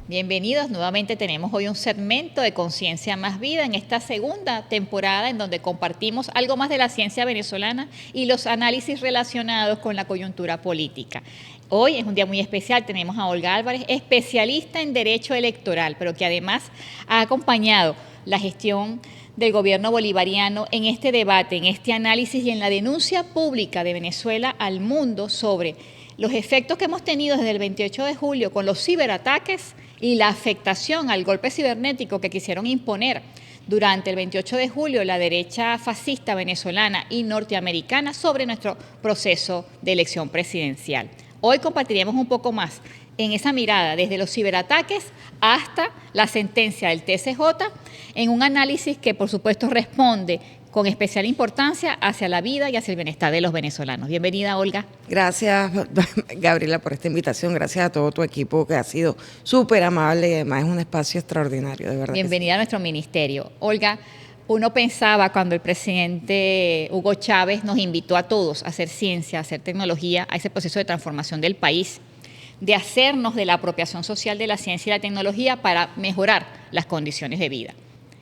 Bienvenidos, nuevamente tenemos hoy un segmento de Conciencia Más Vida en esta segunda temporada en donde compartimos algo más de la ciencia venezolana y los análisis relacionados con la coyuntura política. Hoy es un día muy especial, tenemos a Olga Álvarez, especialista en Derecho Electoral, pero que además ha acompañado la gestión del gobierno bolivariano en este debate, en este análisis y en la denuncia pública de Venezuela al mundo sobre los efectos que hemos tenido desde el 28 de julio con los ciberataques y la afectación al golpe cibernético que quisieron imponer durante el 28 de julio la derecha fascista venezolana y norteamericana sobre nuestro proceso de elección presidencial. Hoy compartiremos un poco más en esa mirada desde los ciberataques hasta la sentencia del TCJ en un análisis que por supuesto responde con especial importancia hacia la vida y hacia el bienestar de los venezolanos. Bienvenida, Olga. Gracias, Gabriela, por esta invitación. Gracias a todo tu equipo que ha sido súper amable y además es un espacio extraordinario, de verdad. Bienvenida a nuestro ministerio. Olga, uno pensaba cuando el presidente Hugo Chávez nos invitó a todos a hacer ciencia, a hacer tecnología, a ese proceso de transformación del país, de hacernos de la apropiación social de la ciencia y la tecnología para mejorar las condiciones de vida,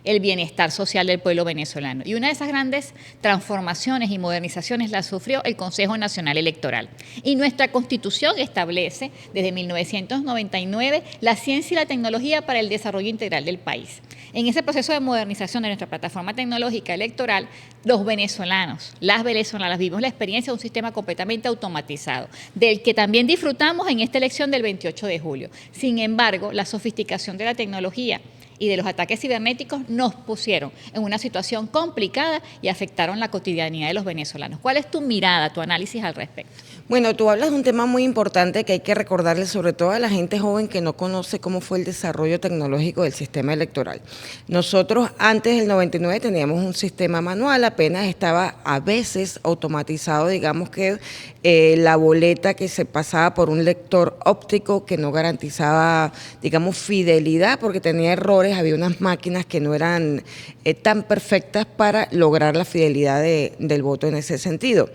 el bienestar social del pueblo venezolano. Y una de esas grandes transformaciones y modernizaciones la sufrió el Consejo Nacional Electoral. Y nuestra Constitución establece desde 1999 la ciencia y la tecnología para el desarrollo integral del país. En ese proceso de modernización de nuestra plataforma tecnológica electoral, los venezolanos, las venezolanas vivimos la experiencia de un sistema completamente automatizado, del que también disfrutamos en esta elección del 28 de julio. Sin embargo, la sofisticación de la tecnología y de los ataques cibernéticos nos pusieron en una situación complicada y afectaron la cotidianidad de los venezolanos. ¿Cuál es tu mirada, tu análisis al respecto? Bueno, tú hablas de un tema muy importante que hay que recordarle sobre todo a la gente joven que no conoce cómo fue el desarrollo tecnológico del sistema electoral. Nosotros antes del 99 teníamos un sistema manual, apenas estaba a veces automatizado, digamos que la boleta que se pasaba por un lector óptico que no garantizaba, digamos, fidelidad porque tenía errores, había unas máquinas que no eran tan perfectas para lograr la fidelidad del voto en ese sentido.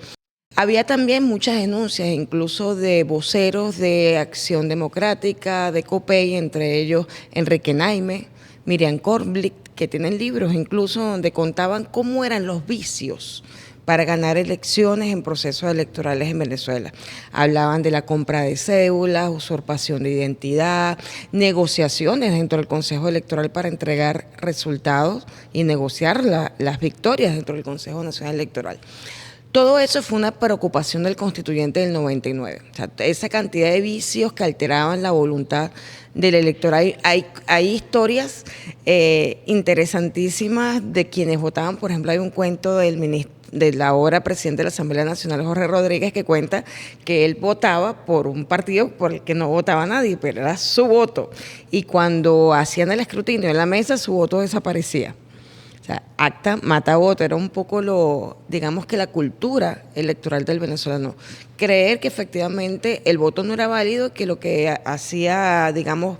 Había también muchas denuncias, incluso de voceros de Acción Democrática, de COPEI, entre ellos Enrique Naime, Miriam Kornblick, que tienen libros incluso donde contaban cómo eran los vicios para ganar elecciones en procesos electorales en Venezuela. Hablaban de la compra de cédulas, usurpación de identidad, negociaciones dentro del Consejo Electoral para entregar resultados y negociar las victorias dentro del Consejo Nacional Electoral. Todo eso fue una preocupación del constituyente del 99. O sea, esa cantidad de vicios que alteraban la voluntad del electorado. Hay historias interesantísimas de quienes votaban. Por ejemplo, hay un cuento de la ahora presidente de la Asamblea Nacional, Jorge Rodríguez, que cuenta que él votaba por un partido por el que no votaba nadie, pero era su voto. Y cuando hacían el escrutinio en la mesa, su voto desaparecía. Acta mata voto, era un poco digamos que la cultura electoral del venezolano. Creer que efectivamente el voto no era válido, que lo que hacía, digamos,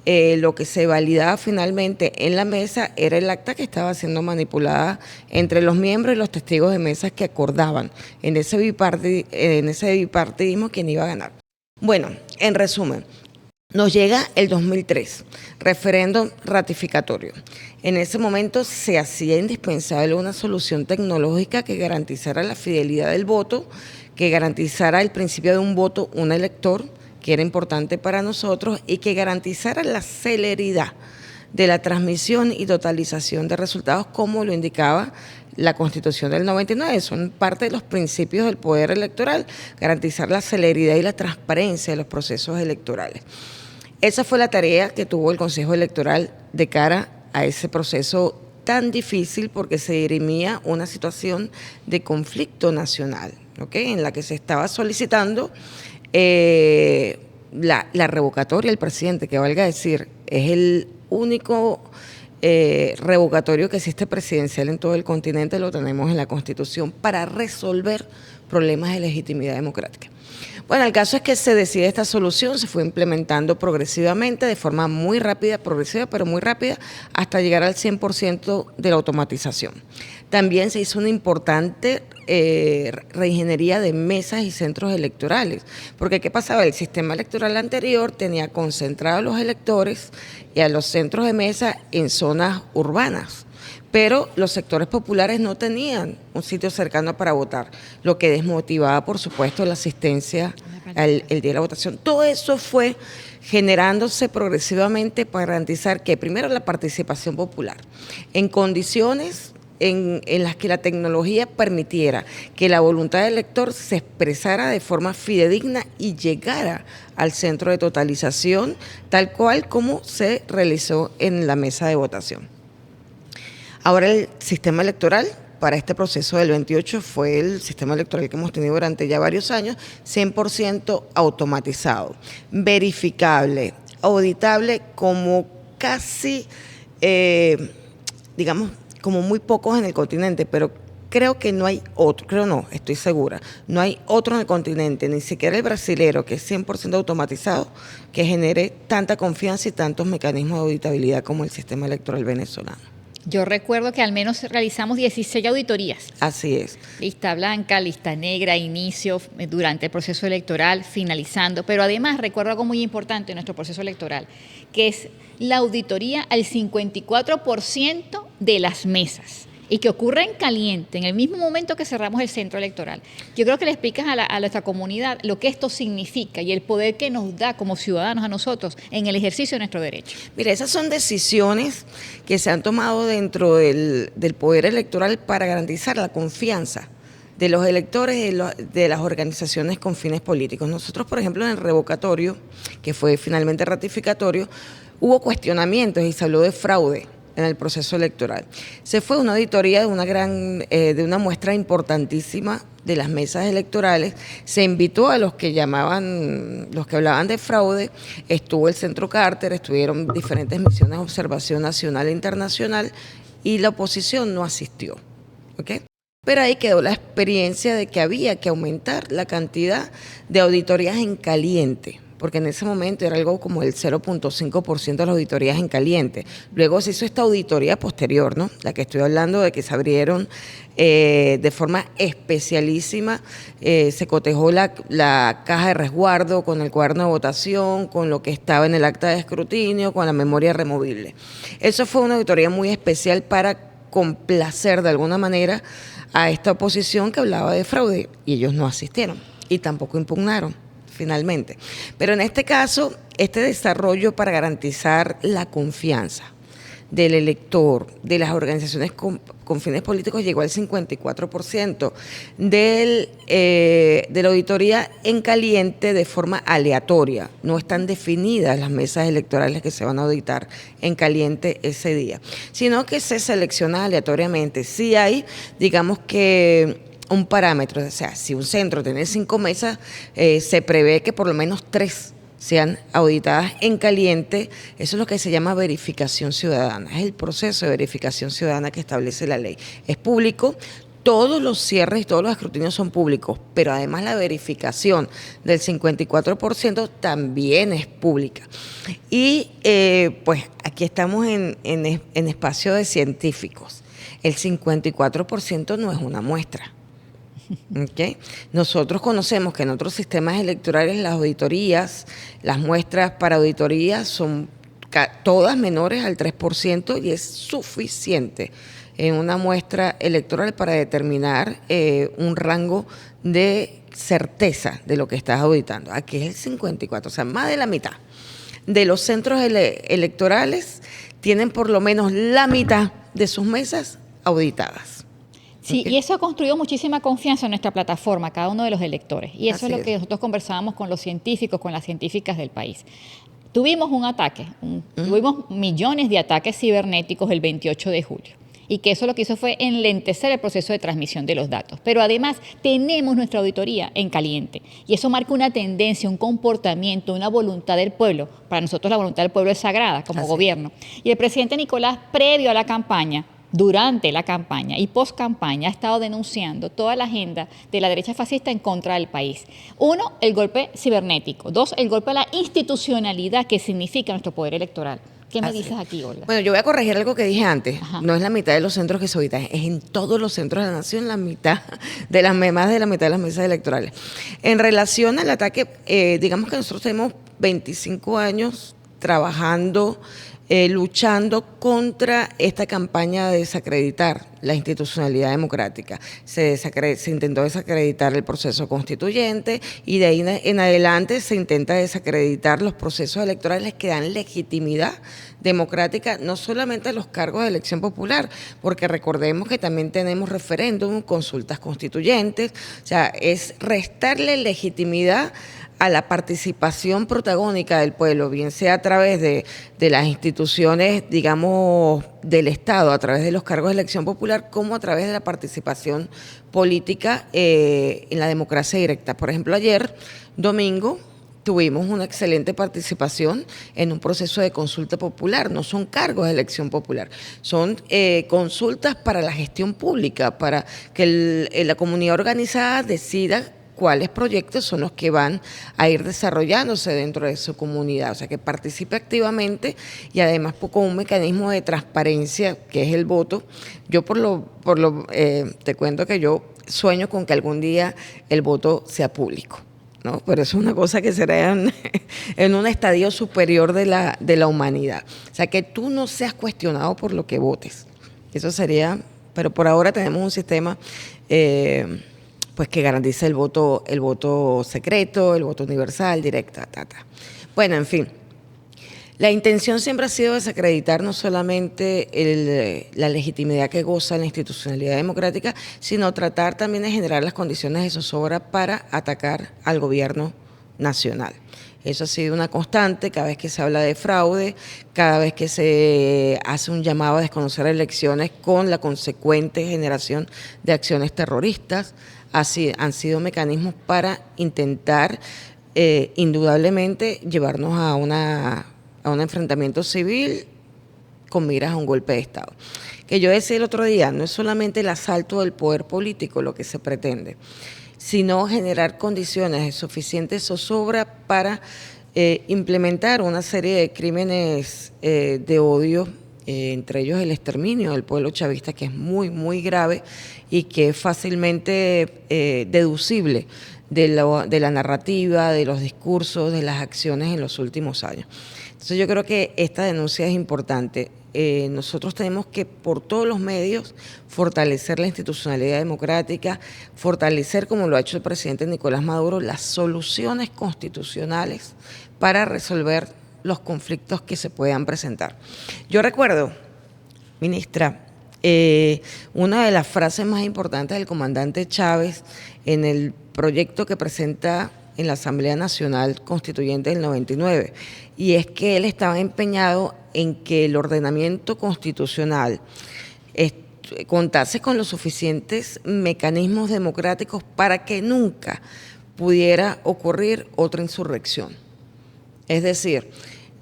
lo que se validaba finalmente en la mesa era el acta que estaba siendo manipulada entre los miembros y los testigos de mesas que acordaban en ese bipartidismo quién iba a ganar. Bueno, en resumen, nos llega el 2003, referéndum ratificatorio. En ese momento se hacía indispensable una solución tecnológica que garantizara la fidelidad del voto, que garantizara el principio de un voto, un elector, que era importante para nosotros, y que garantizara la celeridad de la transmisión y totalización de resultados como lo indicaba la Constitución del 99. Son parte de los principios del poder electoral, garantizar la celeridad y la transparencia de los procesos electorales. Esa fue la tarea que tuvo el Consejo Electoral de cara a ese proceso tan difícil porque se dirimía una situación de conflicto nacional, ¿okay? En la que se estaba solicitando la revocatoria del presidente, que valga decir, es el único revocatorio que existe presidencial en todo el continente, lo tenemos en la Constitución para resolver problemas de legitimidad democrática. Bueno, el caso es que se decide esta solución, se fue implementando progresivamente, de forma muy rápida, progresiva, pero muy rápida, hasta llegar al 100% de la automatización. También se hizo una importante reingeniería de mesas y centros electorales, porque ¿qué pasaba? El sistema electoral anterior tenía concentrados los electores y a los centros de mesa en zonas urbanas, pero los sectores populares no tenían un sitio cercano para votar, lo que desmotivaba, por supuesto, la asistencia el día de la votación. Todo eso fue generándose progresivamente para garantizar que primero la participación popular en condiciones en las que la tecnología permitiera que la voluntad del elector se expresara de forma fidedigna y llegara al centro de totalización, tal cual como se realizó en la mesa de votación. Ahora el sistema electoral para este proceso del 28 fue el sistema electoral que hemos tenido durante ya varios años, 100% automatizado, verificable, auditable como casi, digamos, como muy pocos en el continente, pero creo que no hay otro, estoy segura, no hay otro en el continente, ni siquiera el brasilero, que es 100% automatizado, que genere tanta confianza y tantos mecanismos de auditabilidad como el sistema electoral venezolano. Yo recuerdo que al menos realizamos 16 auditorías. Así es. Lista blanca, lista negra, inicio, durante el proceso electoral, finalizando. Pero además recuerdo algo muy importante en nuestro proceso electoral, que es la auditoría al 54% de las mesas. Y que ocurre en caliente, en el mismo momento que cerramos el centro electoral. Yo creo que le explicas a nuestra comunidad lo que esto significa y el poder que nos da como ciudadanos a nosotros en el ejercicio de nuestro derecho. Mira, esas son decisiones que se han tomado dentro del poder electoral para garantizar la confianza de los electores y de las organizaciones con fines políticos. Nosotros, por ejemplo, en el revocatorio, que fue finalmente ratificatorio, hubo cuestionamientos y se habló de fraude en el proceso electoral. Se fue una auditoría de una muestra importantísima de las mesas electorales, se invitó a los que hablaban de fraude, estuvo el Centro Carter, estuvieron diferentes misiones de observación nacional e internacional y la oposición no asistió, ¿ok? Pero ahí quedó la experiencia de que había que aumentar la cantidad de auditorías en caliente, porque en ese momento era algo como el 0.5% de las auditorías en caliente. Luego se hizo esta auditoría posterior, ¿no? La que estoy hablando de que se abrieron de forma especialísima, se cotejó la caja de resguardo con el cuaderno de votación, con lo que estaba en el acta de escrutinio, con la memoria removible. Eso fue una auditoría muy especial para complacer de alguna manera a esta oposición que hablaba de fraude, y ellos no asistieron y tampoco impugnaron finalmente. Pero en este caso, este desarrollo para garantizar la confianza del elector, de las organizaciones con fines políticos, llegó al 54% de la auditoría en caliente de forma aleatoria. No están definidas las mesas electorales que se van a auditar en caliente ese día, sino que se selecciona aleatoriamente. Sí hay, digamos que un parámetro, o sea, si un centro tiene 5 mesas, se prevé que por lo menos 3 sean auditadas en caliente. Eso es lo que se llama verificación ciudadana, es el proceso de verificación ciudadana que establece la ley. Es público, todos los cierres y todos los escrutinios son públicos, pero además la verificación del 54% también es pública. Y pues aquí estamos en espacio de científicos. El 54% no es una muestra. Okay. Nosotros conocemos que en otros sistemas electorales las auditorías, las muestras para auditoría son todas menores al 3% y es suficiente en una muestra electoral para determinar un rango de certeza de lo que estás auditando. Aquí es el 54%, o sea, más de la mitad de los centros electorales tienen por lo menos la mitad de sus mesas auditadas. Sí, okay. Y eso ha construido muchísima confianza en nuestra plataforma, cada uno de los electores. Y eso es lo que nosotros conversábamos con los científicos, con las científicas del país. Tuvimos un ataque, tuvimos millones de ataques cibernéticos el 28 de julio. Y que eso lo que hizo fue enlentecer el proceso de transmisión de los datos. Pero además tenemos nuestra auditoría en caliente. Y eso marca una tendencia, un comportamiento, una voluntad del pueblo. Para nosotros la voluntad del pueblo es sagrada como gobierno. Y el presidente Nicolás, previo a la campaña, durante la campaña y post campaña ha estado denunciando toda la agenda de la derecha fascista en contra del país. Uno, el golpe cibernético. Dos, el golpe a la institucionalidad que significa nuestro poder electoral. ¿Qué me dices aquí, Olga? Bueno, yo voy a corregir algo que dije antes. Ajá. No es la mitad de los centros que se auditan, es en todos los centros de la nación más de la mitad de las mesas electorales. En relación al ataque, digamos que nosotros tenemos 25 años trabajando, luchando contra esta campaña de desacreditar la institucionalidad democrática. Se intentó desacreditar el proceso constituyente y de ahí en adelante se intenta desacreditar los procesos electorales que dan legitimidad democrática no solamente a los cargos de elección popular, porque recordemos que también tenemos referéndum, consultas constituyentes, o sea, es restarle legitimidad a la participación protagónica del pueblo, bien sea a través de las instituciones, digamos, del Estado, a través de los cargos de elección popular, como a través de la participación política en la democracia directa. Por ejemplo, ayer, domingo, tuvimos una excelente participación en un proceso de consulta popular. No son cargos de elección popular, son consultas para la gestión pública, para que la comunidad organizada decida cuáles proyectos son los que van a ir desarrollándose dentro de su comunidad, o sea, que participe activamente y además con un mecanismo de transparencia que es el voto. Yo te cuento que yo sueño con que algún día el voto sea público, ¿no? Pero eso es una cosa que será en un estadio superior de la humanidad, o sea, que tú no seas cuestionado por lo que votes. Eso sería, pero por ahora tenemos un sistema pues que garantiza el voto secreto, el voto universal, directo, Bueno, en fin, la intención siempre ha sido desacreditar no solamente la legitimidad que goza la institucionalidad democrática, sino tratar también de generar las condiciones de zozobra para atacar al gobierno nacional. Eso ha sido una constante cada vez que se habla de fraude, cada vez que se hace un llamado a desconocer elecciones con la consecuente generación de acciones terroristas. Así han sido mecanismos para intentar indudablemente llevarnos a un enfrentamiento civil con miras a un golpe de Estado. Que yo decía el otro día, no es solamente el asalto del poder político lo que se pretende, sino generar condiciones de suficiente zozobra para implementar una serie de crímenes de odio, entre ellos el exterminio del pueblo chavista, que es muy, muy grave y que es fácilmente deducible de la narrativa, de los discursos, de las acciones en los últimos años. Entonces yo creo que esta denuncia es importante. Nosotros tenemos que por todos los medios fortalecer la institucionalidad democrática, fortalecer, como lo ha hecho el presidente Nicolás Maduro, las soluciones constitucionales para resolver los conflictos que se puedan presentar. Yo recuerdo, ministra, una de las frases más importantes del comandante Chávez en el proyecto que presenta en la Asamblea Nacional Constituyente del 99, y es que él estaba empeñado en que el ordenamiento constitucional contase con los suficientes mecanismos democráticos para que nunca pudiera ocurrir otra insurrección. Es decir,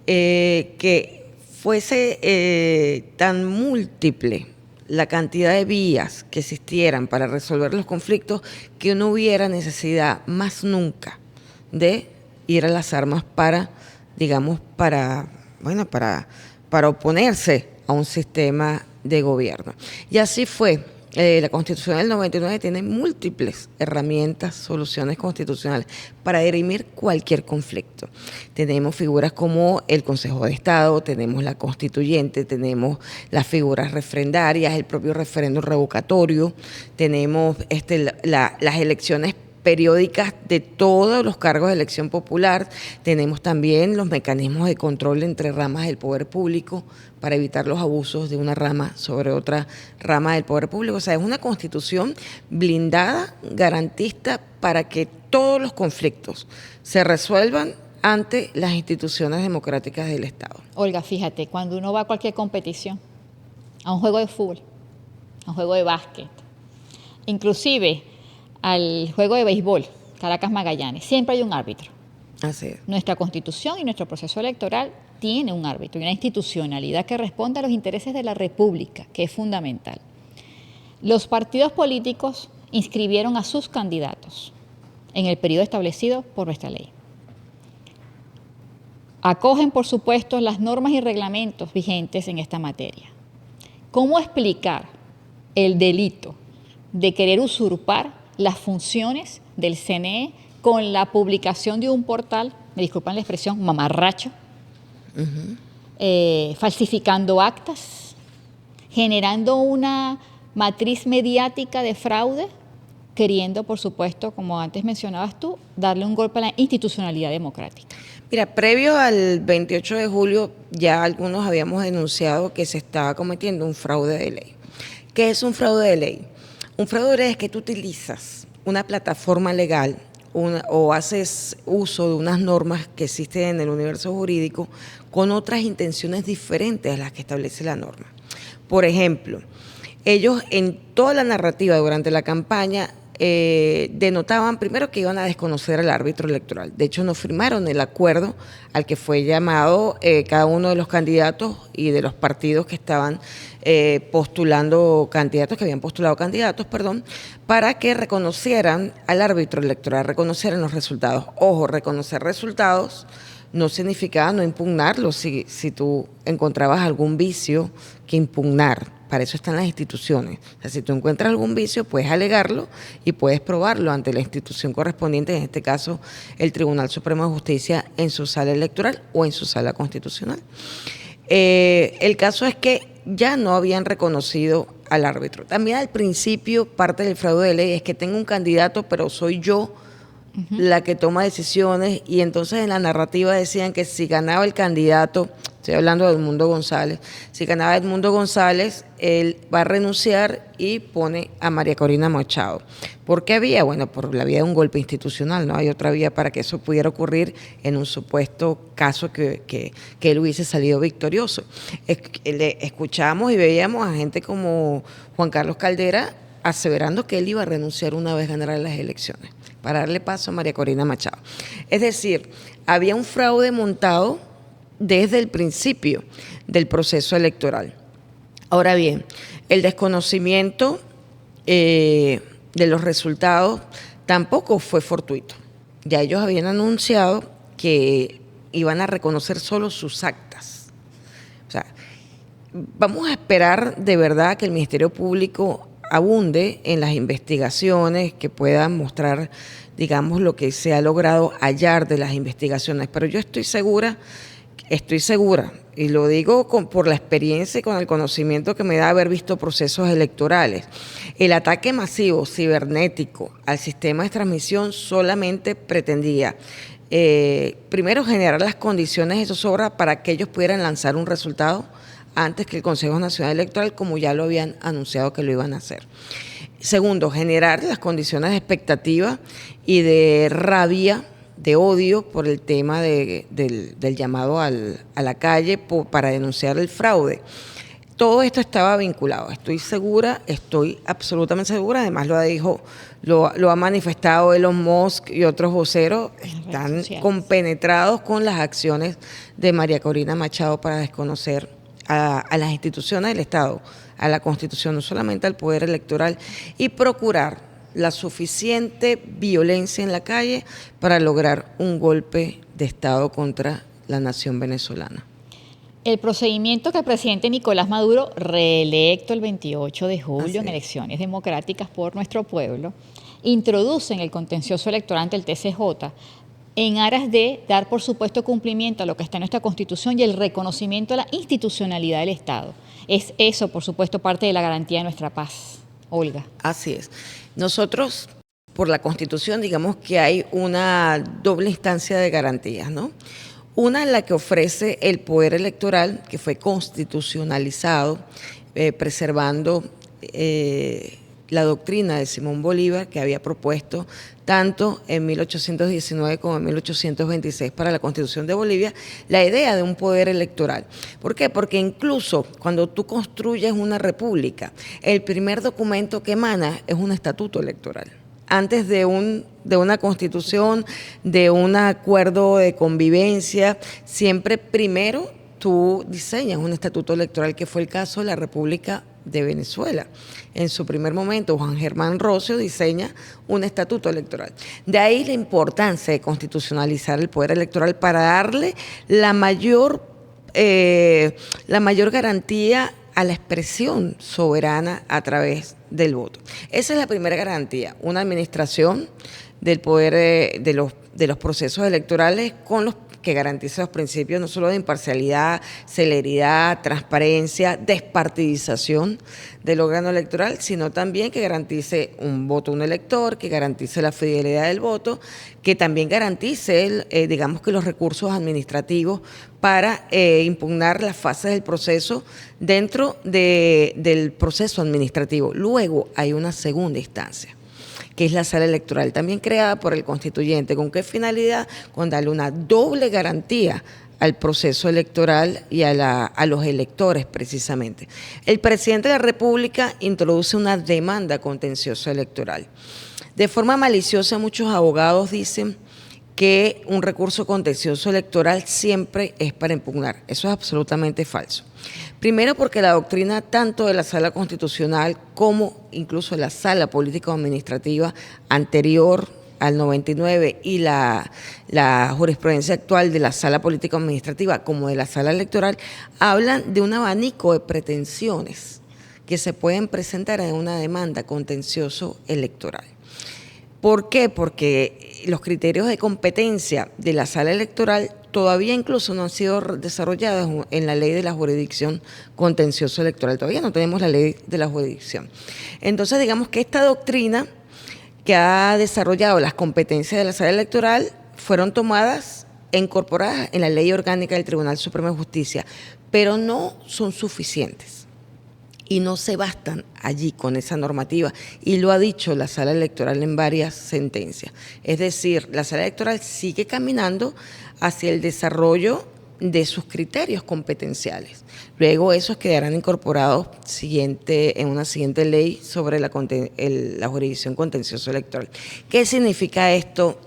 que fuese tan múltiple la cantidad de vías que existieran para resolver los conflictos que no hubiera necesidad más nunca de ir a las armas para oponerse a un sistema de gobierno. Y así fue. La Constitución del 99 tiene múltiples herramientas, soluciones constitucionales para dirimir cualquier conflicto. Tenemos figuras como el Consejo de Estado, tenemos la Constituyente, tenemos las figuras refrendarias, el propio referéndum revocatorio, tenemos las elecciones periódicas de todos los cargos de elección popular, tenemos también los mecanismos de control entre ramas del poder público para evitar los abusos de una rama sobre otra rama del poder público. O sea, es una constitución blindada, garantista, para que todos los conflictos se resuelvan ante las instituciones democráticas del Estado. Olga, fíjate, cuando uno va a cualquier competición, a un juego de fútbol, a un juego de básquet, inclusive al juego de béisbol, Caracas Magallanes, siempre hay un árbitro. Así es. Nuestra Constitución y nuestro proceso electoral tiene un árbitro y una institucionalidad que responde a los intereses de la República, que es fundamental. Los partidos políticos inscribieron a sus candidatos en el periodo establecido por nuestra ley. Acogen, por supuesto, las normas y reglamentos vigentes en esta materia. ¿Cómo explicar el delito de querer usurpar las funciones del CNE con la publicación de un portal, me disculpan la expresión, mamarracho, falsificando actas, generando una matriz mediática de fraude, queriendo, por supuesto, como antes mencionabas tú, darle un golpe a la institucionalidad democrática? Mira, previo al 28 de julio ya algunos habíamos denunciado que se estaba cometiendo un fraude de ley. ¿Qué es un fraude de ley? Un fraude de ley es que tú utilizas una plataforma legal o haces uso de unas normas que existen en el universo jurídico con otras intenciones diferentes a las que establece la norma. Por ejemplo, ellos en toda la narrativa durante la campaña denotaban primero que iban a desconocer al árbitro electoral. De hecho, no firmaron el acuerdo al que fue llamado cada uno de los candidatos y de los partidos que estaban postulando candidatos, que habían postulado candidatos, para que reconocieran al árbitro electoral, reconocieran los resultados. Ojo, reconocer resultados no significaba no impugnarlos si tú encontrabas algún vicio que impugnar. Para eso están las instituciones. O sea, si tú encuentras algún vicio, puedes alegarlo y puedes probarlo ante la institución correspondiente, en este caso el Tribunal Supremo de Justicia en su sala electoral o en su sala constitucional. El caso es que ya no habían reconocido al árbitro. También al principio parte del fraude de ley es que tengo un candidato, pero soy yo la que toma decisiones, y entonces en la narrativa decían que si ganaba el candidato, estoy hablando de Edmundo González, si ganaba Edmundo González, él va a renunciar y pone a María Corina Machado. ¿Por qué vía? Bueno, por la vía de un golpe institucional, no hay otra vía para que eso pudiera ocurrir en un supuesto caso que él hubiese salido victorioso. Escuchábamos y veíamos a gente como Juan Carlos Caldera aseverando que él iba a renunciar una vez ganara las elecciones, para darle paso a María Corina Machado. Es decir, había un fraude montado desde el principio del proceso electoral. Ahora bien, el desconocimiento de los resultados tampoco fue fortuito. Ya ellos habían anunciado que iban a reconocer solo sus actas. O sea, vamos a esperar de verdad que el Ministerio Público abunde en las investigaciones que puedan mostrar, digamos, lo que se ha logrado hallar de las investigaciones. Pero yo estoy segura, y lo digo por la experiencia y con el conocimiento que me da haber visto procesos electorales. El ataque masivo cibernético al sistema de transmisión solamente pretendía, primero, generar las condiciones de zozobra para que ellos pudieran lanzar un resultado antes que el Consejo Nacional Electoral, como ya lo habían anunciado que lo iban a hacer. Segundo, generar las condiciones de expectativa y de rabia, de odio por el tema del llamado a la calle para denunciar el fraude. Todo esto estaba vinculado. Estoy absolutamente segura, además lo ha manifestado Elon Musk y otros voceros, están compenetrados con las acciones de María Corina Machado para desconocer a las instituciones del Estado, a la Constitución, no solamente al Poder Electoral, y procurar la suficiente violencia en la calle para lograr un golpe de Estado contra la nación venezolana. El procedimiento que el presidente Nicolás Maduro, reelecto el 28 de julio en elecciones democráticas por nuestro pueblo, introduce en el contencioso electoral ante el TCJ, en aras de dar, por supuesto, cumplimiento a lo que está en nuestra Constitución y el reconocimiento a la institucionalidad del Estado. Es eso, por supuesto, parte de la garantía de nuestra paz. Olga. Así es. Nosotros, por la Constitución, digamos que hay una doble instancia de garantías, ¿no? Una en la que ofrece el poder electoral, que fue constitucionalizado, preservando la doctrina de Simón Bolívar, que había propuesto tanto en 1819 como en 1826 para la Constitución de Bolivia, la idea de un poder electoral. ¿Por qué? Porque incluso cuando tú construyes una república, el primer documento que emana es un estatuto electoral. antes de una constitución, de un acuerdo de convivencia. Siempre primero tú diseñas un estatuto electoral, que fue el caso de la República de Venezuela. En su primer momento, Juan Germán Rocio diseña un estatuto electoral. De ahí la importancia de constitucionalizar el poder electoral para darle la mayor garantía a la expresión soberana a través del voto. Esa es la primera garantía, una administración del poder de los procesos electorales con los que garantice los principios no solo de imparcialidad, celeridad, transparencia, despartidización del órgano electoral, sino también que garantice un voto a un elector, que garantice la fidelidad del voto, que también garantice, digamos que los recursos administrativos para impugnar las fases del proceso dentro del proceso administrativo. Luego hay una segunda instancia, que es la sala electoral, también creada por el constituyente. ¿Con qué finalidad? Con darle una doble garantía al proceso electoral y a los electores, precisamente. El presidente de la República introduce una demanda contenciosa electoral. De forma maliciosa, muchos abogados dicen que un recurso contencioso electoral siempre es para impugnar. Eso es absolutamente falso. Primero, porque la doctrina tanto de la Sala Constitucional como incluso de la Sala Político-Administrativa anterior al 99 y la jurisprudencia actual de la Sala Político-Administrativa como de la Sala Electoral hablan de un abanico de pretensiones que se pueden presentar en una demanda contencioso electoral. ¿Por qué? Porque los criterios de competencia de la Sala Electoral todavía incluso no han sido desarrollados en la ley de la jurisdicción contencioso electoral. Todavía no tenemos la ley de la jurisdicción. Entonces, digamos que esta doctrina que ha desarrollado las competencias de la Sala Electoral fueron tomadas e incorporadas en la Ley Orgánica del Tribunal Supremo de Justicia, pero no son suficientes. Y no se bastan allí con esa normativa, y lo ha dicho la Sala Electoral en varias sentencias. Es decir, la Sala Electoral sigue caminando hacia el desarrollo de sus criterios competenciales. Luego esos quedarán incorporados en una siguiente ley sobre la jurisdicción contencioso electoral. ¿Qué significa esto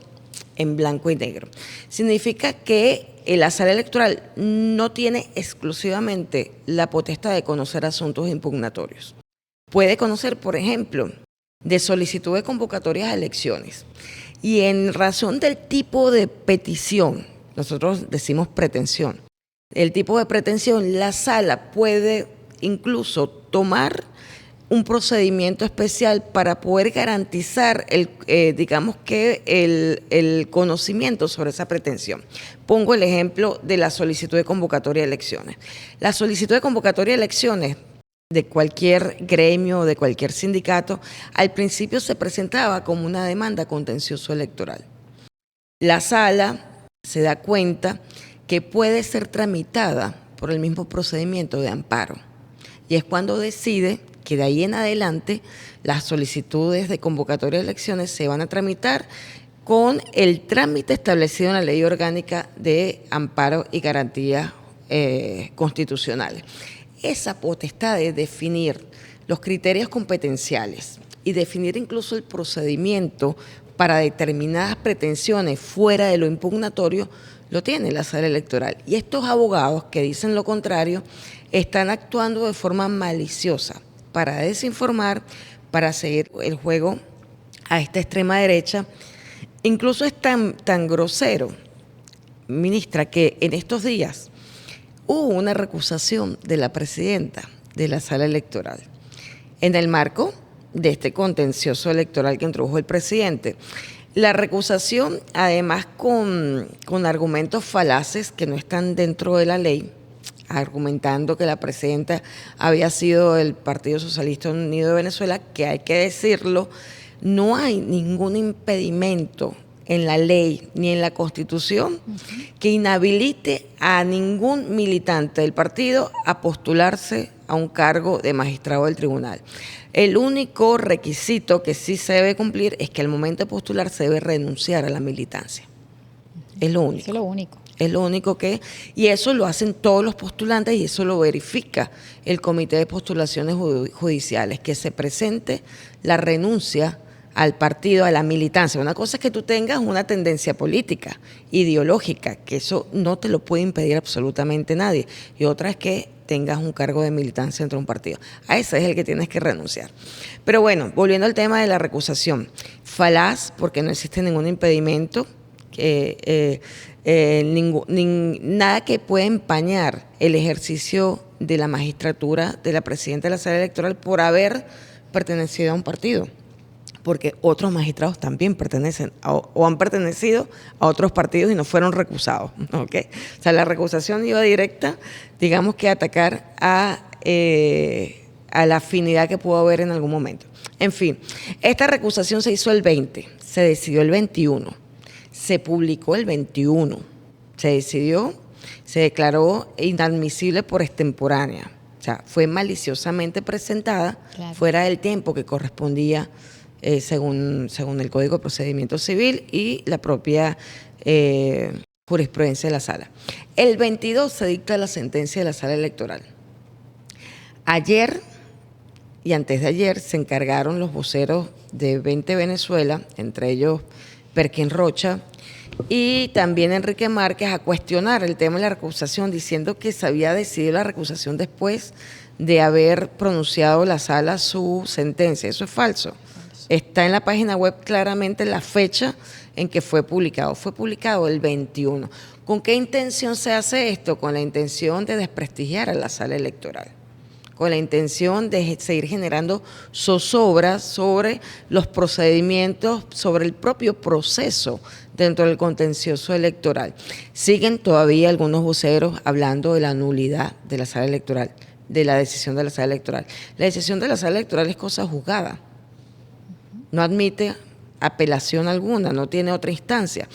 en blanco y negro? Significa que la Sala Electoral no tiene exclusivamente la potestad de conocer asuntos impugnatorios. Puede conocer, por ejemplo, de solicitud de convocatorias a elecciones. Y en razón del tipo de petición, nosotros decimos pretensión, el tipo de pretensión, la Sala puede incluso tomar un procedimiento especial para poder garantizar digamos que el conocimiento sobre esa pretensión. Pongo el ejemplo de la solicitud de convocatoria de elecciones. La solicitud de convocatoria de elecciones de cualquier gremio o de cualquier sindicato, al principio se presentaba como una demanda contencioso electoral. La Sala se da cuenta que puede ser tramitada por el mismo procedimiento de amparo, y es cuando decide que de ahí en adelante las solicitudes de convocatoria de elecciones se van a tramitar con el trámite establecido en la Ley Orgánica de Amparo y Garantías Constitucionales. Esa potestad de definir los criterios competenciales y definir incluso el procedimiento para determinadas pretensiones fuera de lo impugnatorio lo tiene la Sala Electoral. Y estos abogados que dicen lo contrario están actuando de forma maliciosa para desinformar, para seguir el juego a esta extrema derecha. Incluso es tan grosero, ministra, que en estos días hubo una recusación de la presidenta de la Sala Electoral en el marco de este contencioso electoral que introdujo el presidente. La recusación, además con argumentos falaces que no están dentro de la ley, argumentando que la presidenta había sido del Partido Socialista Unido de Venezuela, que hay que decirlo, no hay ningún impedimento en la ley ni en la Constitución que inhabilite a ningún militante del partido a postularse a un cargo de magistrado del tribunal. El único requisito que sí se debe cumplir es que al momento de postular se debe renunciar a la militancia. Es lo único. Eso es lo único. Es lo único y eso lo hacen todos los postulantes y eso lo verifica el Comité de Postulaciones Judiciales, que se presente la renuncia al partido, a la militancia. Una cosa es que tú tengas una tendencia política, ideológica, que eso no te lo puede impedir absolutamente nadie. Y otra es que tengas un cargo de militancia dentro de un partido. A ese es el que tienes que renunciar. Pero bueno, volviendo al tema de la recusación. Falaz, porque no existe ningún impedimento, nada que pueda empañar el ejercicio de la magistratura de la presidenta de la Sala Electoral por haber pertenecido a un partido, porque otros magistrados también pertenecen o han pertenecido a otros partidos y no fueron recusados, ¿okay? O sea, la recusación iba directa, digamos que a atacar a la afinidad que pudo haber en algún momento. En fin, esta recusación se hizo el 20, se decidió el 21, se publicó el 21, se decidió, se declaró inadmisible por extemporánea. O sea, fue maliciosamente presentada, claro, fuera del tiempo que correspondía según el Código de Procedimiento Civil y la propia jurisprudencia de la Sala. El 22 se dicta la sentencia de la Sala Electoral. Ayer y antes de ayer se encargaron los voceros de 20 Venezuela, entre ellos Perkin Rocha y también Enrique Márquez, a cuestionar el tema de la recusación, diciendo que se había decidido la recusación después de haber pronunciado la Sala su sentencia. Eso es falso. Está en la página web claramente la fecha en que fue publicado. Fue publicado el 21. ¿Con qué intención se hace esto? Con la intención de desprestigiar a la Sala Electoral, con la intención de seguir generando zozobras sobre los procedimientos, sobre el propio proceso dentro del contencioso electoral. Siguen todavía algunos voceros hablando de la nulidad de la Sala Electoral, de la decisión de la Sala Electoral. La decisión de la Sala Electoral es cosa juzgada, no admite apelación alguna, no tiene otra instancia.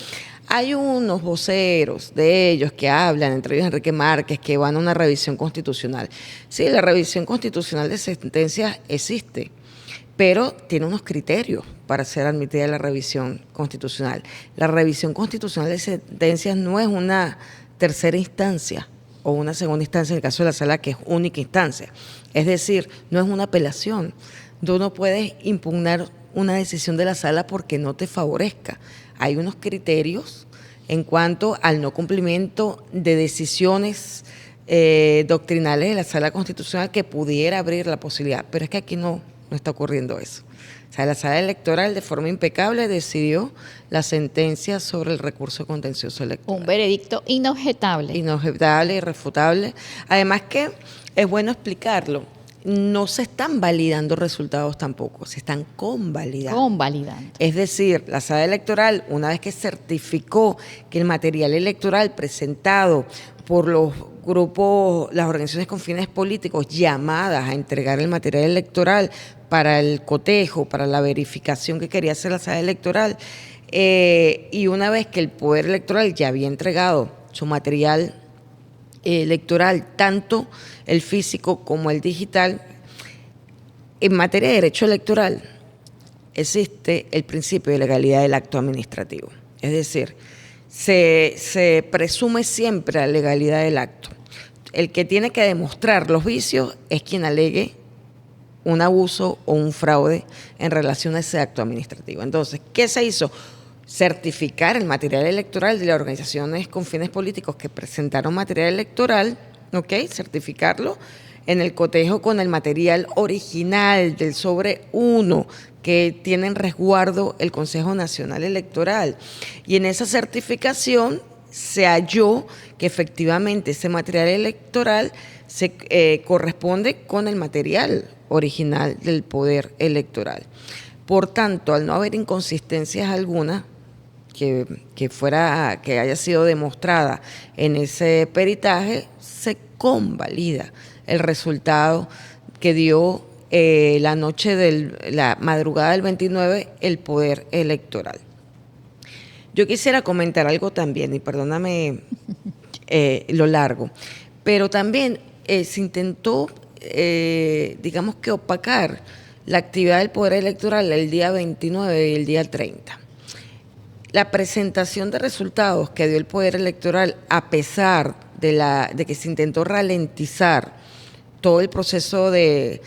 Hay unos voceros de ellos que hablan, entre ellos Enrique Márquez, que van a una revisión constitucional. Sí, la revisión constitucional de sentencias existe, pero tiene unos criterios para ser admitida la revisión constitucional. La revisión constitucional de sentencias no es una tercera instancia o una segunda instancia en el caso de la Sala, que es única instancia. Es decir, no es una apelación. Tú no puedes impugnar una decisión de la Sala porque no te favorezca. Hay unos criterios en cuanto al no cumplimiento de decisiones doctrinales de la Sala Constitucional que pudiera abrir la posibilidad, pero es que aquí no está ocurriendo eso. O sea, la Sala Electoral de forma impecable decidió la sentencia sobre el recurso contencioso electoral. Un veredicto inobjetable. Inobjetable, irrefutable. Además que es bueno explicarlo. No se están validando resultados tampoco, se están convalidando. Convalidando. Es decir, la Sala Electoral, una vez que certificó que el material electoral presentado por los grupos, las organizaciones con fines políticos llamadas a entregar el material electoral para el cotejo, para la verificación que quería hacer la Sala Electoral, y una vez que el Poder Electoral ya había entregado su material electoral, tanto el físico como el digital, en materia de derecho electoral existe el principio de legalidad del acto administrativo. Es decir, se presume siempre la legalidad del acto. El que tiene que demostrar los vicios es quien alegue un abuso o un fraude en relación a ese acto administrativo. Entonces, ¿qué se hizo? Certificar el material electoral de las organizaciones con fines políticos que presentaron material electoral, ¿ok? Certificarlo en el cotejo con el material original del sobre 1 que tiene en resguardo el Consejo Nacional Electoral. Y en esa certificación se halló que efectivamente ese material electoral se corresponde con el material original del Poder Electoral. Por tanto, al no haber inconsistencias alguna que haya sido demostrada en ese peritaje, se convalida el resultado que dio la madrugada del 29 el Poder Electoral. Yo quisiera comentar algo también, y perdóname lo largo, pero también se intentó, digamos que opacar la actividad del Poder Electoral el día 29 y el día 30. La presentación de resultados que dio el Poder Electoral, a pesar de que se intentó ralentizar todo el proceso de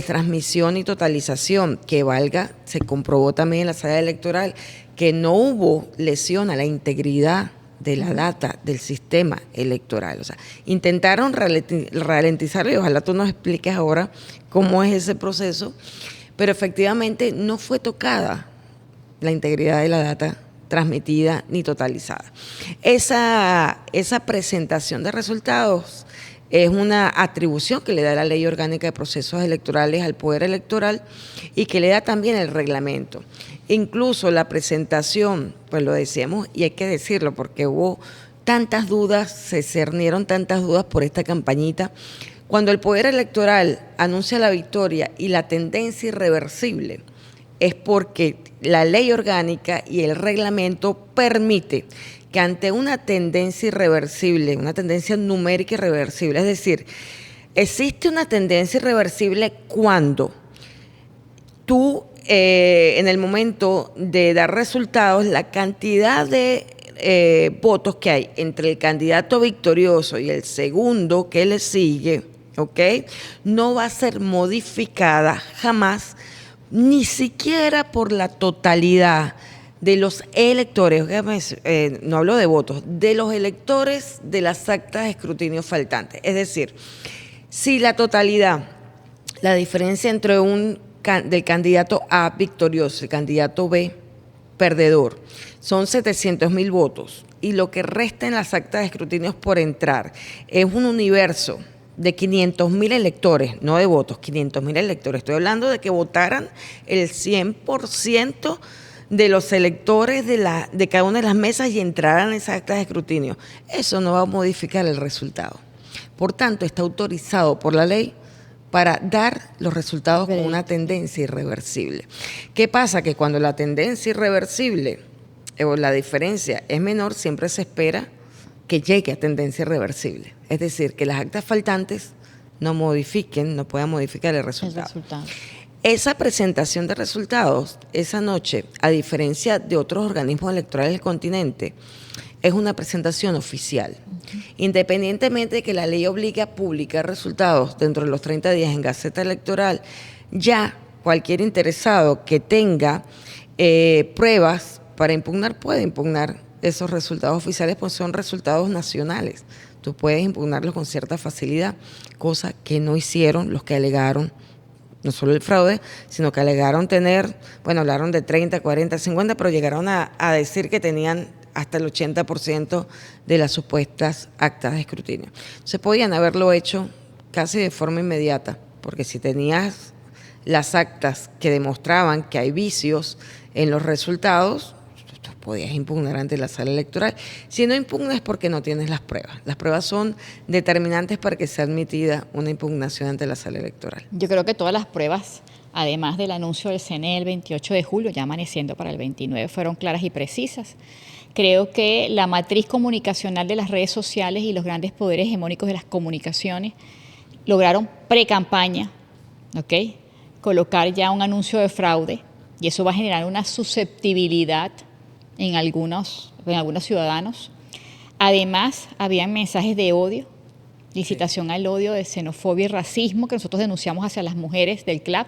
transmisión y totalización, que valga, se comprobó también en la sala electoral que no hubo lesión a la integridad de la data del sistema electoral. O sea, intentaron ralentizarlo y ojalá tú nos expliques ahora cómo es ese proceso, pero efectivamente no fue tocada la integridad de la data transmitida ni totalizada. Esa presentación de resultados es una atribución que le da la Ley Orgánica de Procesos Electorales al Poder Electoral y que le da también el reglamento. Incluso la presentación, pues lo decíamos y hay que decirlo porque hubo tantas dudas, se cernieron tantas dudas por esta campañita. Cuando el Poder Electoral anuncia la victoria y la tendencia irreversible, es porque la ley orgánica y el reglamento permite que ante una tendencia irreversible, una tendencia numérica irreversible, es decir, existe una tendencia irreversible cuando tú, en el momento de dar resultados, la cantidad de votos que hay entre el candidato victorioso y el segundo que le sigue, ¿ok?, no va a ser modificada jamás, ni siquiera por la totalidad de los electores, no hablo de votos, de los electores de las actas de escrutinio faltantes. Es decir, si la totalidad, la diferencia entre del candidato A victorioso y el candidato B perdedor, son 700,000 votos y lo que resta en las actas de escrutinio por entrar es un universo de 500,000 electores, no de votos, 500,000 electores. Estoy hablando de que votaran el 100% de los electores de cada una de las mesas y entraran en esas actas de escrutinio. Eso no va a modificar el resultado. Por tanto, está autorizado por la ley para dar los resultados con una tendencia irreversible. ¿Qué pasa? Que cuando la tendencia irreversible o la diferencia es menor, siempre se espera que llegue a tendencia irreversible. Es decir, que las actas faltantes no puedan modificar el resultado. Esa presentación de resultados esa noche, a diferencia de otros organismos electorales del continente, es una presentación oficial. Independientemente de que la ley obligue a publicar resultados dentro de los 30 días en Gaceta Electoral, ya cualquier interesado que tenga pruebas para impugnar puede impugnar esos resultados oficiales, pues son resultados nacionales. Tú puedes impugnarlos con cierta facilidad, cosa que no hicieron los que alegaron no solo el fraude, sino que alegaron hablaron de 30, 40, 50, pero llegaron a decir que tenían hasta el 80% de las supuestas actas de escrutinio. Se podían haberlo hecho casi de forma inmediata, porque si tenías las actas que demostraban que hay vicios en los resultados, tú podías impugnar ante la sala electoral. Si no impugnas es porque no tienes las pruebas. Las pruebas son determinantes para que sea admitida una impugnación ante la sala electoral. Yo creo que todas las pruebas, además del anuncio del CNE el 28 de julio, ya amaneciendo para el 29, fueron claras y precisas. Creo que la matriz comunicacional de las redes sociales y los grandes poderes hegemónicos de las comunicaciones lograron pre-campaña, ¿ok?, colocar ya un anuncio de fraude, y eso va a generar una susceptibilidad en algunos ciudadanos. Además, habían mensajes de odio, incitación al odio, de xenofobia y racismo que nosotros denunciamos hacia las mujeres del CLAP,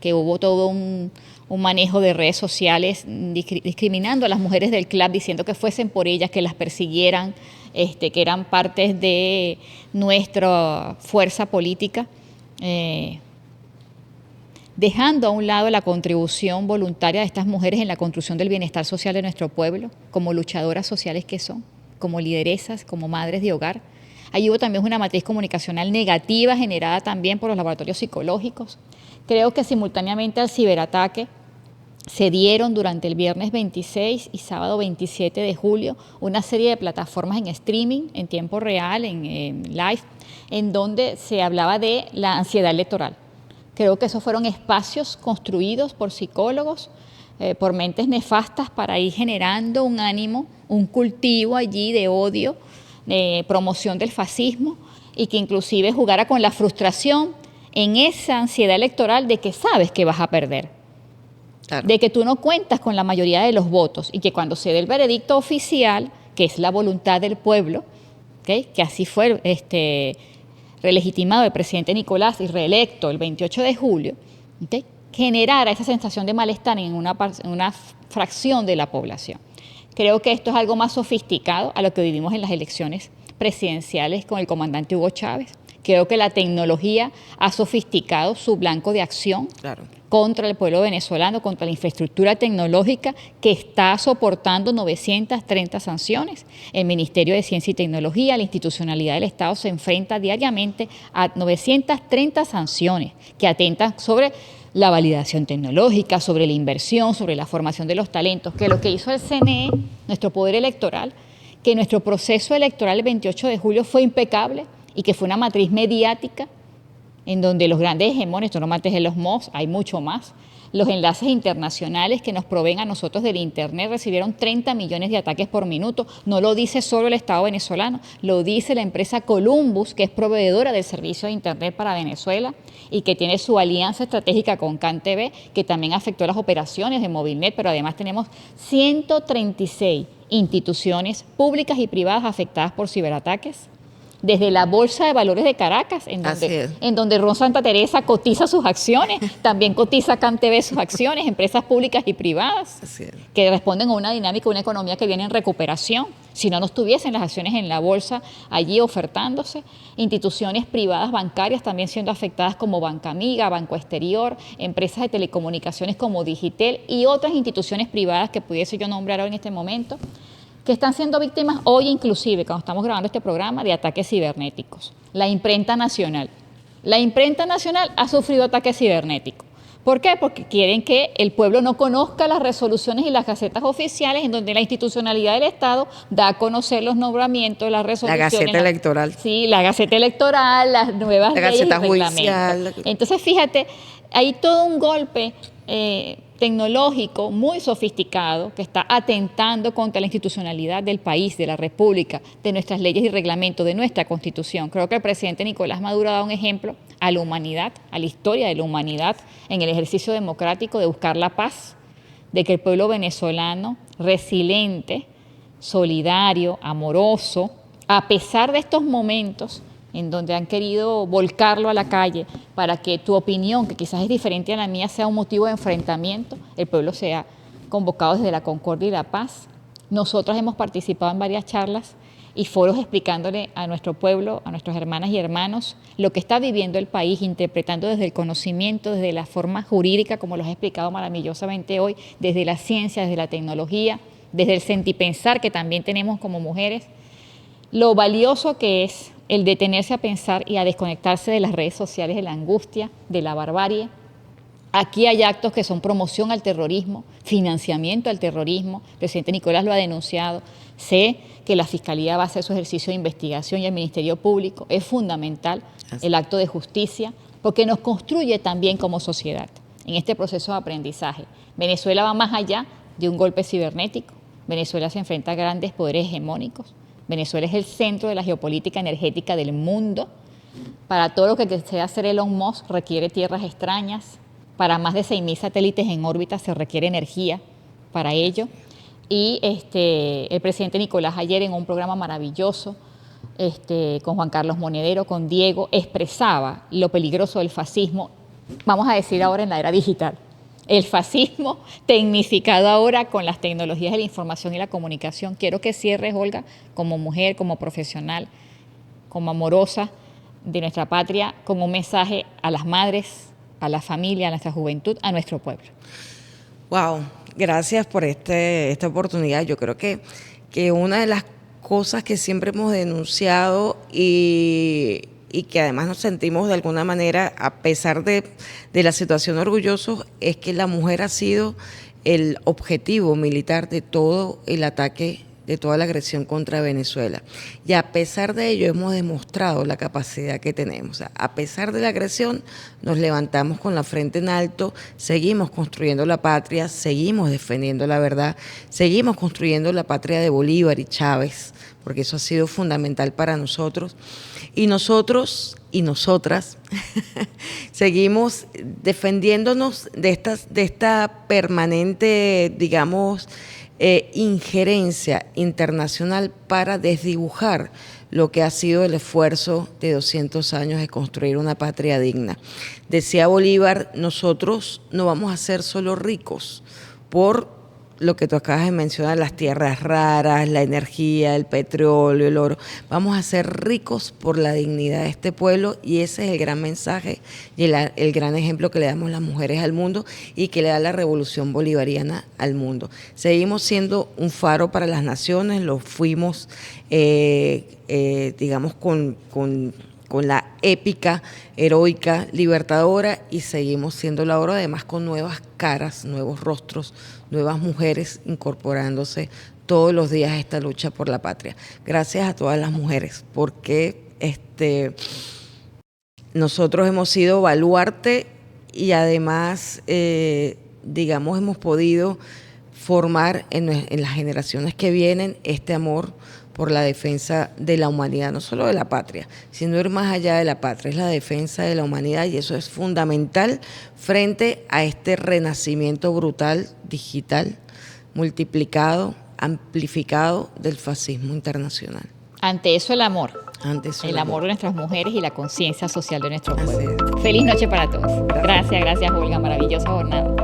que hubo todo un manejo de redes sociales discriminando a las mujeres del CLAP, diciendo que fuesen por ellas, que las persiguieran, que eran partes de nuestra fuerza política, dejando a un lado la contribución voluntaria de estas mujeres en la construcción del bienestar social de nuestro pueblo, como luchadoras sociales que son, como lideresas, como madres de hogar. Ahí hubo también una matriz comunicacional negativa generada también por los laboratorios psicológicos. Creo que simultáneamente al ciberataque se dieron durante el viernes 26 y sábado 27 de julio una serie de plataformas en streaming, en tiempo real, en live, en donde se hablaba de la ansiedad electoral. Creo que esos fueron espacios construidos por psicólogos, por mentes nefastas para ir generando un ánimo, un cultivo allí de odio, de promoción del fascismo y que inclusive jugara con la frustración en esa ansiedad electoral de que sabes que vas a perder, claro, de que tú no cuentas con la mayoría de los votos y que cuando se dé el veredicto oficial, que es la voluntad del pueblo, ¿okay?, que así fue relegitimado el presidente Nicolás y reelecto el 28 de julio, ¿okay?, generara esa sensación de malestar en una fracción de la población. Creo que esto es algo más sofisticado a lo que vivimos en las elecciones presidenciales con el comandante Hugo Chávez. Creo que la tecnología ha sofisticado su blanco de acción, claro, contra el pueblo venezolano, contra la infraestructura tecnológica que está soportando 930 sanciones. El Ministerio de Ciencia y Tecnología, la institucionalidad del Estado, se enfrenta diariamente a 930 sanciones que atentan sobre la validación tecnológica, sobre la inversión, sobre la formación de los talentos, que lo que hizo el CNE, nuestro poder electoral, que nuestro proceso electoral el 28 de julio fue impecable y que fue una matriz mediática en donde los grandes hegemones, tú no mates en los MOS, hay mucho más, los enlaces internacionales que nos proveen a nosotros del Internet recibieron 30 millones de ataques por minuto. No lo dice solo el Estado venezolano, lo dice la empresa Columbus, que es proveedora del servicio de Internet para Venezuela y que tiene su alianza estratégica con CanTV, que también afectó las operaciones de Movilnet, pero además tenemos 136 instituciones públicas y privadas afectadas por ciberataques. Desde la Bolsa de Valores de Caracas, en donde Ron Santa Teresa cotiza sus acciones, también cotiza CanTV sus acciones, empresas públicas y privadas, que responden a una dinámica, una economía que viene en recuperación. Si no estuviesen las acciones en la bolsa allí ofertándose, instituciones privadas bancarias también siendo afectadas como Banca Amiga, Banco Exterior, empresas de telecomunicaciones como Digitel y otras instituciones privadas que pudiese yo nombrar hoy en este momento, que están siendo víctimas hoy inclusive, cuando estamos grabando este programa, de ataques cibernéticos. La imprenta nacional. La imprenta nacional ha sufrido ataques cibernéticos. ¿Por qué? Porque quieren que el pueblo no conozca las resoluciones y las gacetas oficiales en donde la institucionalidad del Estado da a conocer los nombramientos, las resoluciones. La Gaceta Electoral. Sí, la Gaceta Electoral, las nuevas leyes y reglamentos. Judicial. Entonces, fíjate, hay todo un golpe tecnológico muy sofisticado que está atentando contra la institucionalidad del país, de la República, de nuestras leyes y reglamentos, de nuestra Constitución. Creo que el presidente Nicolás Maduro ha dado un ejemplo a la humanidad, a la historia de la humanidad, en el ejercicio democrático de buscar la paz, de que el pueblo venezolano, resiliente, solidario, amoroso, a pesar de estos momentos en donde han querido volcarlo a la calle para que tu opinión, que quizás es diferente a la mía, sea un motivo de enfrentamiento, el pueblo sea convocado desde la concordia y la paz. Nosotros hemos participado en varias charlas y foros explicándole a nuestro pueblo, a nuestras hermanas y hermanos, lo que está viviendo el país, interpretando desde el conocimiento, desde la forma jurídica, como los he explicado maravillosamente hoy, desde la ciencia, desde la tecnología, desde el sentipensar que también tenemos como mujeres, lo valioso que es el detenerse a pensar y a desconectarse de las redes sociales, de la angustia, de la barbarie. Aquí hay actos que son promoción al terrorismo, financiamiento al terrorismo. El presidente Nicolás lo ha denunciado. Sé que la Fiscalía va a hacer su ejercicio de investigación y el Ministerio Público. Es fundamental el acto de justicia porque nos construye también como sociedad en este proceso de aprendizaje. Venezuela va más allá de un golpe cibernético. Venezuela se enfrenta a grandes poderes hegemónicos. Venezuela es el centro de la geopolítica energética del mundo. Para todo lo que desea hacer Elon Musk requiere tierras extrañas. Para más de 6.000 satélites en órbita se requiere energía para ello. Y el presidente Nicolás ayer en un programa maravilloso con Juan Carlos Monedero, con Diego, expresaba lo peligroso del fascismo, vamos a decir ahora en la era digital. El fascismo tecnificado ahora con las tecnologías de la información y la comunicación. Quiero que cierres, Olga, como mujer, como profesional, como amorosa de nuestra patria, con un mensaje a las madres, a la familia, a nuestra juventud, a nuestro pueblo. Wow, gracias por esta oportunidad. Yo creo que una de las cosas que siempre hemos denunciado y que además nos sentimos de alguna manera, a pesar de la situación orgullosos, es que la mujer ha sido el objetivo militar de todo el ataque, de toda la agresión contra Venezuela. Y a pesar de ello hemos demostrado la capacidad que tenemos. O sea, a pesar de la agresión, nos levantamos con la frente en alto, seguimos construyendo la patria, seguimos defendiendo la verdad, seguimos construyendo la patria de Bolívar y Chávez, porque eso ha sido fundamental para nosotros. Y nosotros y nosotras seguimos defendiéndonos de esta permanente, digamos, injerencia internacional para desdibujar lo que ha sido el esfuerzo de 200 años de construir una patria digna. Decía Bolívar, nosotros no vamos a ser solo ricos por lo que tú acabas de mencionar, las tierras raras, la energía, el petróleo, el oro. Vamos a ser ricos por la dignidad de este pueblo, y ese es el gran mensaje y el gran ejemplo que le damos las mujeres al mundo y que le da la revolución bolivariana al mundo. Seguimos siendo un faro para las naciones, lo fuimos, digamos, con la épica, heroica, libertadora, y seguimos siendo la hora, además con nuevas caras, nuevos rostros, nuevas mujeres incorporándose todos los días a esta lucha por la patria. Gracias a todas las mujeres, porque nosotros hemos sido baluarte y además, digamos, hemos podido formar en las generaciones que vienen este amor por la defensa de la humanidad, no solo de la patria, sino ir más allá de la patria, es la defensa de la humanidad, y eso es fundamental frente a este renacimiento brutal, digital, multiplicado, amplificado del fascismo internacional. Ante eso el amor. Ante eso el amor de nuestras mujeres y la conciencia social de nuestro Así pueblo. es. Feliz noche para todos. Gracias, Olga, maravillosa jornada.